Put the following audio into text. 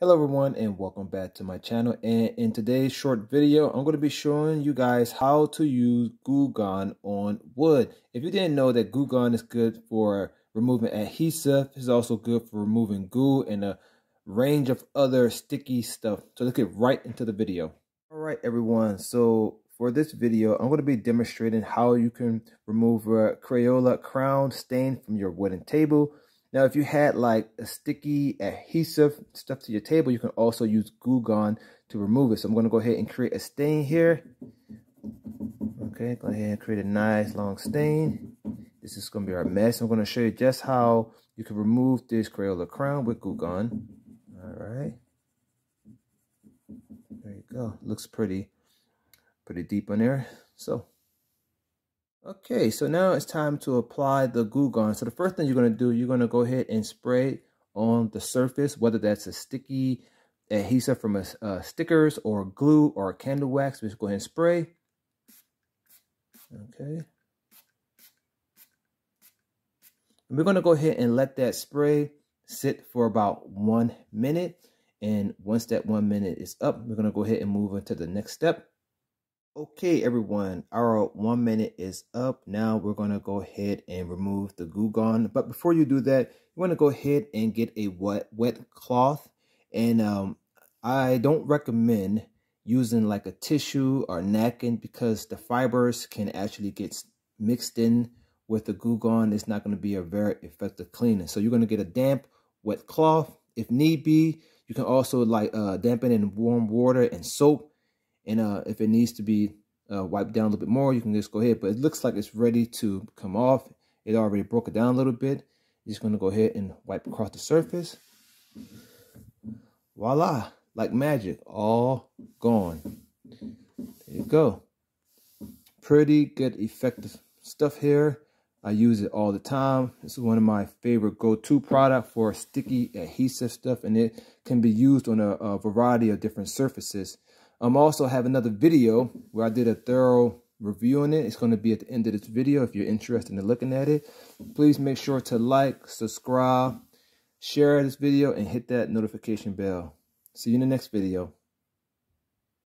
Hello everyone and welcome back to my channel, and in today's short video I'm going to be showing you guys how to use glue gun on wood. If you didn't know that glue gun is good for removing adhesive, it's also good for removing glue and a range of other sticky stuff. So let's get right into the video. Alright everyone, so for this video I'm going to be demonstrating how you can remove a Crayola crown stain from your wooden table. Now, if you had like a sticky adhesive stuff to your table, you can also use glue gun to remove it. So I'm going to go ahead and create a stain here. Okay, go ahead and create a nice long stain. This is going to be our mess. I'm going to show you just how you can remove this Crayola crown with glue gun. All right. There you go. Looks pretty deep on there. Okay, so now it's time to apply the glue gun. So the first thing you're going to do, you're going to go ahead and spray on the surface, whether that's a sticky adhesive from a stickers or glue or candle wax. Just go ahead and spray. Okay. And we're going to go ahead and let that spray sit for about 1 minute. And once that 1 minute is up, we're going to go ahead and move into the next step. Okay everyone, our 1 minute is up. Now we're going to go ahead and remove the glue gun. But before you do that, you want to go ahead and get a wet cloth. And I don't recommend using like a tissue or napkin because the fibers can actually get mixed in with the glue gun. It's not going to be a very effective cleaning. So you're going to get a damp wet cloth. If need be, you can also like dampen in warm water and soap. And if it needs to be wiped down a little bit more, you can just go ahead. But it looks like it's ready to come off. It already broke it down a little bit. You're just going to go ahead and wipe across the surface. Voila, like magic, all gone. There you go. Pretty good, effective stuff here. I use it all the time. This is one of my favorite go-to product for sticky adhesive stuff, and it can be used on a variety of different surfaces. Also have another video where I did a thorough review on it. It's going to be at the end of this video if you're interested in looking at it. Please make sure to like, subscribe, share this video, and hit that notification bell. See you in the next video.